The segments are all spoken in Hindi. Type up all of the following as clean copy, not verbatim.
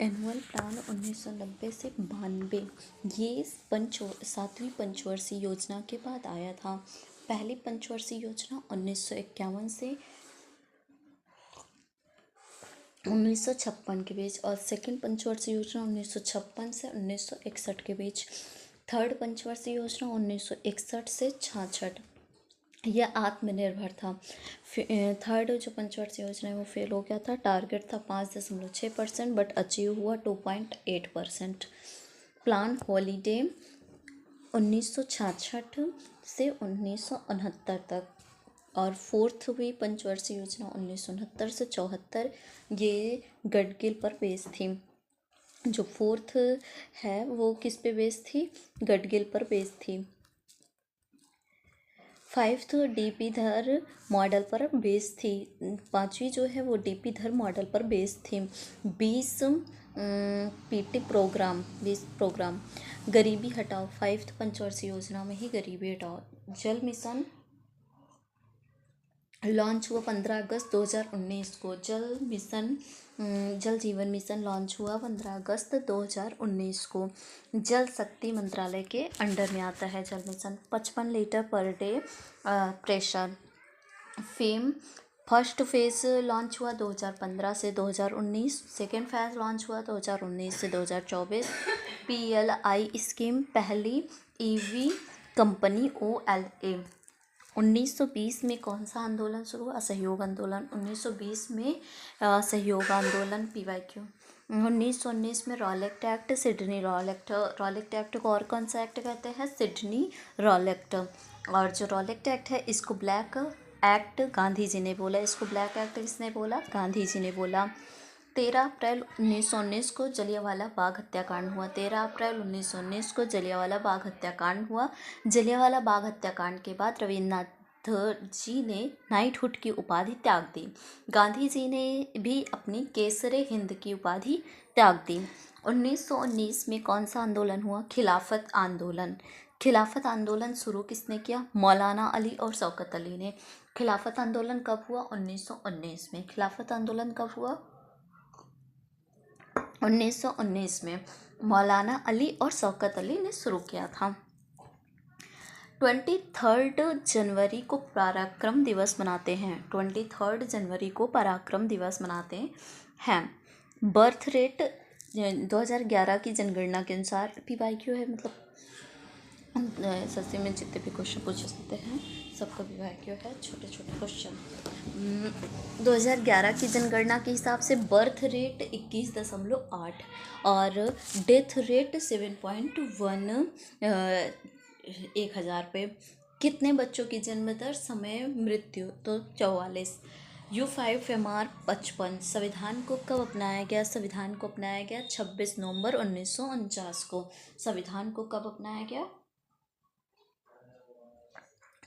एनुअल प्लान 1990 से 92 ये 7वीं पंचवर्षीय योजना के बाद आया था। पहली पंचवर्षीय योजना 1951 से 1956 के बीच और सेकंड पंचवर्षीय योजना 1956 से 1961 के बीच। थर्ड पंचवर्षीय योजना 1961 से 66। यह आत्मनिर्भर था। थर्ड जो पंचवर्षीय योजना है वो फेल हो गया था। टारगेट था 5.6% बट अचीव हुआ 2.8%। प्लान हॉलीडे 1966 से 1969 तक और फोर्थ हुई पंचवर्षीय योजना 1969 से 74। ये गडगिल पर बेस्ड थी। जो फोर्थ है वो किस पे बेस्ड थी? गडगिल पर बेस्ड थी। फाइव्थ डीपी धर मॉडल पर बेस्ड थी। पांचवी जो है वो डीपी धर मॉडल पर बेस्ड थी। 20 पीटी प्रोग्राम 20 प्रोग्राम। गरीबी हटाओ, फाइव्थ पंचवर्षीय योजना में ही गरीबी हटाओ। जल मिशन लॉन्च हुआ 15 अगस्त 2019 को। जल जीवन मिशन लॉन्च हुआ 15 अगस्त 2019 को। जल शक्ति मंत्रालय के अंडर में आता है जल mission. 55 litre per day pressure. Fame first phase launch हुआ 2015 से 2019। सेकेंड फेज लॉन्च हुआ 2019 से 2024। PLI स्कीम पहली EV कंपनी OLA। 1920 में कौन सा आंदोलन शुरू हुआ? असहयोग आंदोलन। 1920 में असहयोग आंदोलन PYQ। 1919 में Rowlatt act, Sydney Rowlatt act को और कौन सा एक्ट कहते हैं? Sydney Rowlatt. और जो रॉलेट एक्ट है इसको ब्लैक एक्ट गांधी जी ने बोला। इसको ब्लैक एक्ट किसने बोला? गांधी जी ने बोला। 13 अप्रैल 1919 को जलियांवाला बाग हत्याकांड हुआ। 13 अप्रैल 1919 को जलियांवाला बाग हत्याकांड हुआ। जलियांवाला बाग हत्याकांड के बाद रविन्द्रनाथ जी ने नाइटहुड की उपाधि त्याग दी। गांधी जी ने भी अपनी केसरे हिंद की उपाधि त्याग दी। 1919 में कौन सा आंदोलन हुआ? खिलाफत आंदोलन। खिलाफत आंदोलन शुरू किसने किया? मौलाना अली और शौकत अली ने। खिलाफत आंदोलन कब हुआ? 1919 में। खिलाफत आंदोलन कब हुआ? 1919 में। मौलाना अली और शौकत अली ने शुरू किया था। 23 जनवरी को पराक्रम दिवस मनाते हैं। 23 जनवरी को पराक्रम दिवस मनाते हैं। बर्थ रेट 2011 की जनगणना के अनुसार PYQ है, मतलब सस्ते में जितने भी क्वेश्चन पूछ सकते हैं सबका PYQ है, छोटे छोटे क्वेश्चन। 2011 की जनगणना के हिसाब से बर्थ रेट 21.8 और डेथ रेट 7.1 1000 पे। कितने बच्चों की जन्म दर, समय, मृत्यु? तो 44। U5MR 55 संविधान को कब अपनाया गया? संविधान को अपनाया गया 26 नवंबर 1949 को। संविधान को कब अपनाया गया?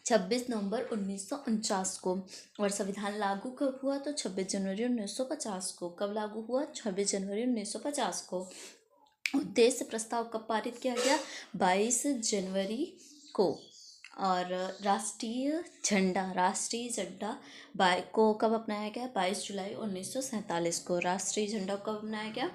26 नवंबर 1949 को। और संविधान लागू कब हुआ? तो 26 जनवरी 1950 को। कब लागू हुआ? 26 जनवरी 1950 को। उद्देश्य प्रस्ताव कब पारित किया गया? 22 जनवरी को। और राष्ट्रीय झंडा को कब अपनाया गया? 22 जुलाई 1947 को। राष्ट्रीय झंडा कब अपनाया गया?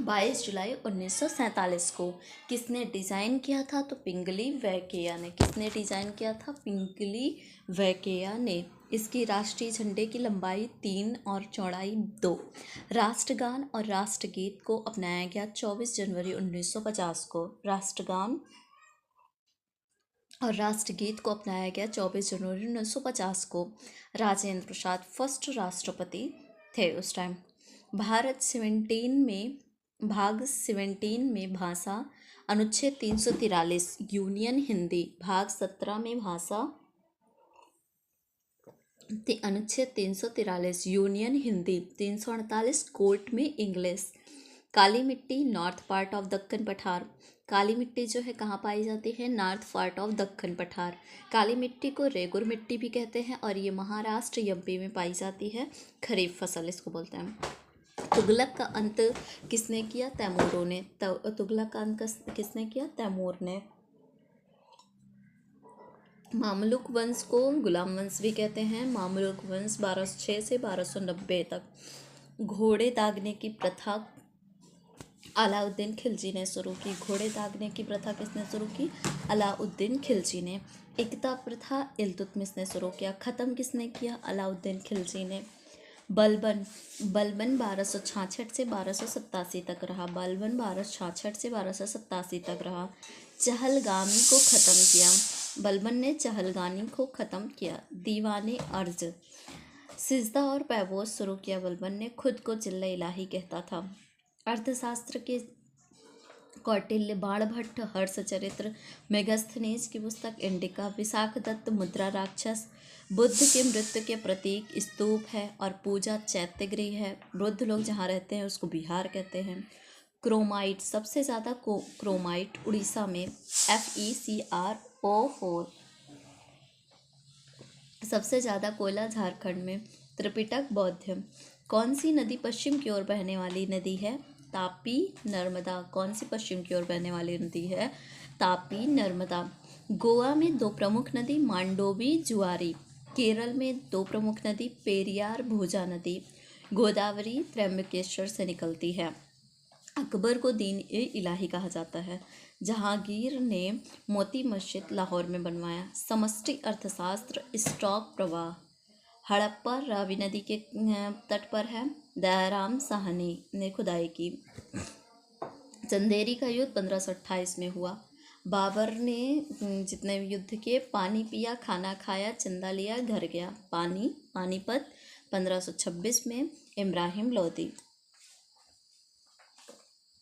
22 जुलाई 1947 को। किसने डिज़ाइन किया था? तो पिंगली वैकेया ने। किसने डिज़ाइन किया था? पिंगली वैकेया ने। इसकी राष्ट्रीय झंडे की लंबाई 3 और चौड़ाई 2। राष्ट्रगान और राष्ट्रगीत को अपनाया गया 24 जनवरी 1950 को। राष्ट्रगान और राष्ट्रगीत को अपनाया गया 24 जनवरी 1950 को। राजेंद्र प्रसाद फर्स्ट राष्ट्रपति थे उस टाइम। भाग 17 में भाषा अनुच्छेद 343 यूनियन हिंदी। भाग 17 में भाषा अनुच्छेद 343 यूनियन हिंदी। 348 कोर्ट में इंग्लिश। काली मिट्टी नॉर्थ पार्ट ऑफ दक्कन पठार। काली मिट्टी जो है कहाँ पाई जाती है? नॉर्थ पार्ट ऑफ दक्कन पठार। काली मिट्टी को रेगुर मिट्टी भी कहते हैं और ये महाराष्ट्र MP में पाई जाती है। खरीफ फसल इसको बोलते हैं। तुगलक का अंत किसने किया? तैमूरों ने। तुगलक का अंत किसने किया? तैमूर ने। मामलुक वंश को गुलाम वंश भी कहते हैं। मामलुक वंश 1206 से 1290 तक। घोड़े दागने की प्रथा अलाउद्दीन खिलजी ने शुरू की। घोड़े दागने की प्रथा किसने शुरू की? अलाउद्दीन खिलजी ने। एकता प्रथा इल्तुतमिश ने शुरू किया। ख़त्म किसने किया? अलाउद्दीन खिलजी ने। बलबन 1266 से 1287 तक रहा। बलबन 1266 से 1287 तक रहा। चहलगामी को ख़त्म किया। बलबन ने चहलगामी को ख़त्म किया। दीवाने अर्ज सिजदा और पैबोस शुरू किया। बलबन ने खुद को जिल्ला इलाही कहता था। अर्थशास्त्र के कौटिल्य, बाणभट्ट, हर्षचरित्र, मेगास्थनीज की पुस्तक इंडिका, विशाख दत्त मुद्रा राक्षस, बुद्ध के मृत्यु के प्रतीक स्तूप है और पूजा चैत्यगृह है। वृद्ध लोग जहाँ रहते हैं उसको बिहार कहते हैं। क्रोमाइट, सबसे ज़्यादा क्रोमाइट उड़ीसा में FeCrO4। सबसे ज़्यादा कोयला झारखंड में। त्रिपिटक बौद्ध। कौन सी नदी पश्चिम की ओर बहने वाली नदी है? तापी नर्मदा। कौन सी पश्चिम की ओर बहने वाली नदी है? तापी नर्मदा। गोवा में दो प्रमुख नदी मांडोवी जुआरी। केरल में दो प्रमुख नदी पेरियार भोजा नदी। गोदावरी त्र्यंबकेश्वर से निकलती है। अकबर को दीन ए इलाही कहा जाता है। जहांगीर ने मोती मस्जिद लाहौर में बनवाया। समष्टि अर्थशास्त्र स्टॉक प्रवाह हड़प्पा रावी नदी के तट पर है। दयाराम साहनी ने खुदाई की। चंदेरी का युद्ध 1528 में हुआ। बाबर ने जितने भी युद्ध किए, पानी पिया, खाना खाया, चंदा लिया, घर गया। पानीपत 1526 में। इब्राहिम लोदी।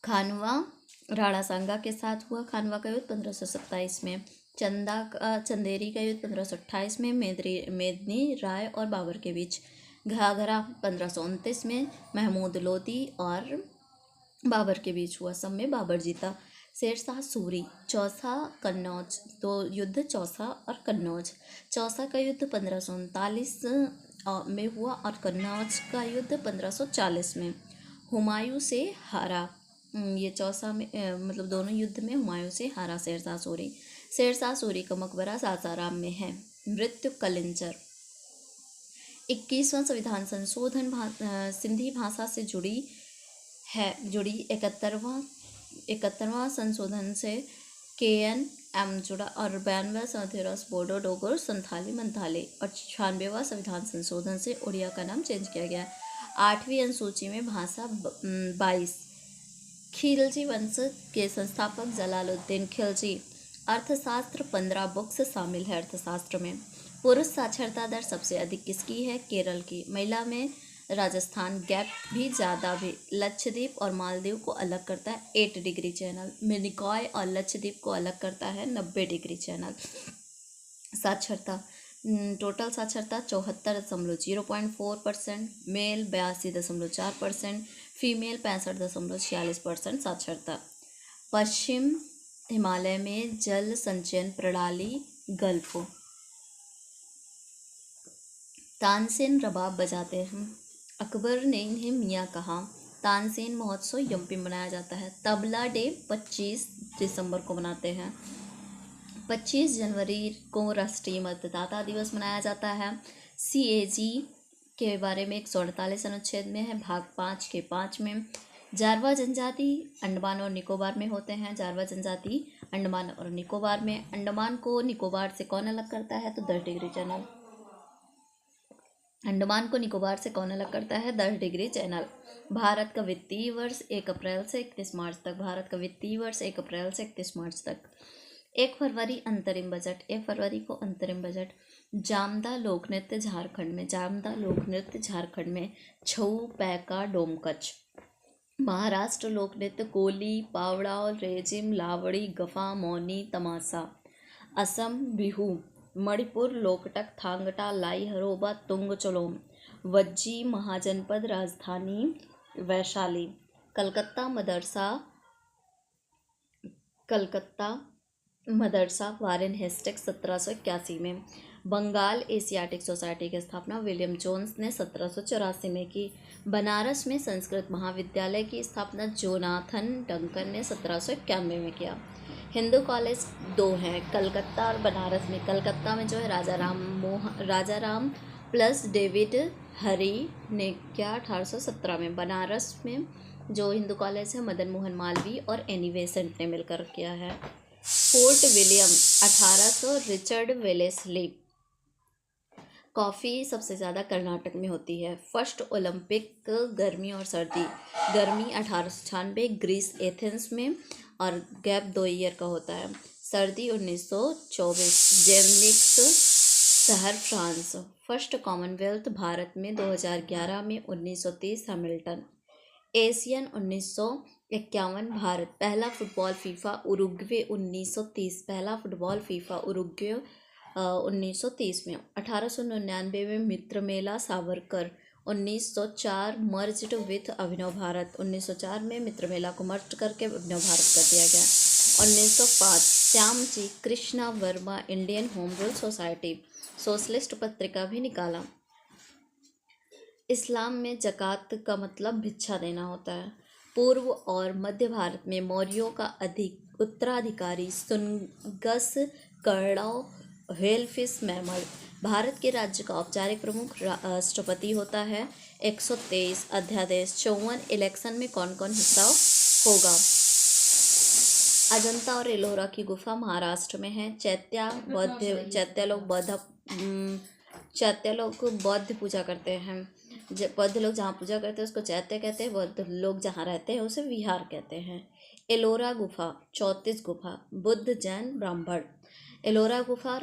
खानवा राणा सांगा के साथ हुआ। खानवा का युद्ध 1527 में। चंदेरी का युद्ध 1528 में मेदिनी राय और बाबर के बीच। घाघरा 1529 में महमूद लोदी और बाबर के बीच हुआ। सब में बाबर जीता। शेरशाह सूरी। चौसा कन्नौज, तो युद्ध चौसा और कन्नौज। चौसा का युद्ध 1539 में हुआ और कन्नौज का युद्ध 1540 में। हुमायूं से हारा। ये चौसा में मतलब दोनों युद्ध में हुमायूं से हारा शेरशाह सूरी। शेरशाह सूरी का मकबरा सासाराम में है। मृत्यु कलिंचर। 21वां संविधान संशोधन सिंधी भाषा से जुड़ी 71वां संशोधन से KNM जुड़ा और 92वां संशोधन बोडो डोगोर संथाली मंथाली और 96वां संविधान संशोधन से उड़िया का नाम चेंज किया गया। 8वीं अनुसूची में भाषा 22। खिलजी वंश के संस्थापक जलालुद्दीन खिलजी। अर्थशास्त्र 15 बुक्स शामिल है अर्थशास्त्र में। पुरुष साक्षरता दर सबसे अधिक किसकी है? केरल की। महिला में राजस्थान गैप भी ज़्यादा भी। लक्षद्वीप और मालदीव को अलग करता है 8 डिग्री चैनल। मिनिकॉय और लक्षद्वीप को अलग करता है 90 डिग्री चैनल। साक्षरता, टोटल साक्षरता 74.04%, मेल 82.4%, फीमेल 65.46% साक्षरता। पश्चिम हिमालय में जल संचयन प्रणाली गल्फ। तानसेन रबाब बजाते हैं। अकबर ने इन्हें मियाँ कहा। तानसेन महोत्सव यम्पी में मनाया जाता है। तबला डे 25 दिसंबर को मनाते हैं। 25 जनवरी को राष्ट्रीय मतदाता दिवस मनाया जाता है। CAG के बारे में 148 अनुच्छेद में है, भाग 5 के 5 में। जारवा जनजाति अंडमान और निकोबार में होते हैं। जारवा जनजाति अंडमान और निकोबार में। अंडमान को निकोबार से कौन अलग करता है? तो 10 डिग्री चैनल। अंडमान को निकोबार से कौन अलग करता है? 10 डिग्री चैनल। भारत का वित्तीय वर्ष 1 अप्रैल से 31 मार्च तक। भारत का वित्तीय वर्ष 1 अप्रैल से 31 मार्च तक। 1 फरवरी अंतरिम बजट। 1 फरवरी को अंतरिम बजट। जामदा लोक नृत्य झारखंड में। जामदा लोक नृत्य झारखंड में। छऊ, पैका, डोमकच। महाराष्ट्र लोक नृत्य कोली, पावड़ा, रेजिम, लावड़ी, गफा, मौनी, तमाशा। असम बिहू। मणिपुर लोकटक, थांगटा, लाई हरोबा, तुंग चलोम। वज्जी महाजनपद राजधानी वैशाली। कलकत्ता मदरसा वारेन हेस्टिंग 1781 में। बंगाल एशियाटिक सोसाइटी की स्थापना विलियम जोन्स ने 1784 में की। बनारस में संस्कृत महाविद्यालय की स्थापना जोनाथन डंकन ने 1791 में किया। हिंदू कॉलेज 2 हैं, कलकत्ता और बनारस में। कलकत्ता में जो है राजा राम प्लस डेविड हरी ने क्या 1817 में बनारस में जो हिंदू कॉलेज है मदन मोहन मालवीय और एनी बेसेंट ने मिलकर किया है। Fort William 1800 Richard Wellesley. Coffee सबसे ज़्यादा कर्नाटक में होती है। फर्स्ट ओलंपिक गर्मी और सर्दी। गर्मी 1896 ग्रीस एथेंस में और गैप 2 ईयर का होता है। सर्दी 1924 जेनिक्स शहर फ्रांस। फर्स्ट कॉमनवेल्थ भारत में 2011 में 1930 हैमिल्टन। एशियन 1951 भारत। पहला फुटबॉल फीफा उरुग्वे 1930। पहला फुटबॉल फीफा उरुग्वे 1930 में। 1899 में मित्र मेला सावरकर। 1904 मर्ज्ड विथ अभिनव भारत। 1904 में मित्र मेला को मर्ज करके अभिनव भारत कर दिया गया। 1905 Shyamji Krishna Verma Indian home rule society socialist पत्रिका भी निकाला। इस्लाम में ज़कात का मतलब भिक्षा देना होता है। पूर्व और मध्य भारत में मौर्यों का उत्तराधिकारी सुनगस कर्णव व्हेलफिश मैमल। भारत के राज्य का औपचारिक प्रमुख राष्ट्रपति होता है। 123 अध्यादेश 54 इलेक्शन में कौन कौन हिस्सा होगा। अजंता और एलोरा की गुफा महाराष्ट्र में है। चैत्य लोग बौद्ध पूजा करते हैं। बौद्ध लोग जहाँ पूजा करते हैं उसको चैत्य कहते हैं। बौद्ध लोग जहाँ रहते हैं उसे विहार कहते हैं। एलोरा गुफा 34 गुफा बुद्ध जैन ब्राह्मण। एलोरा गुफा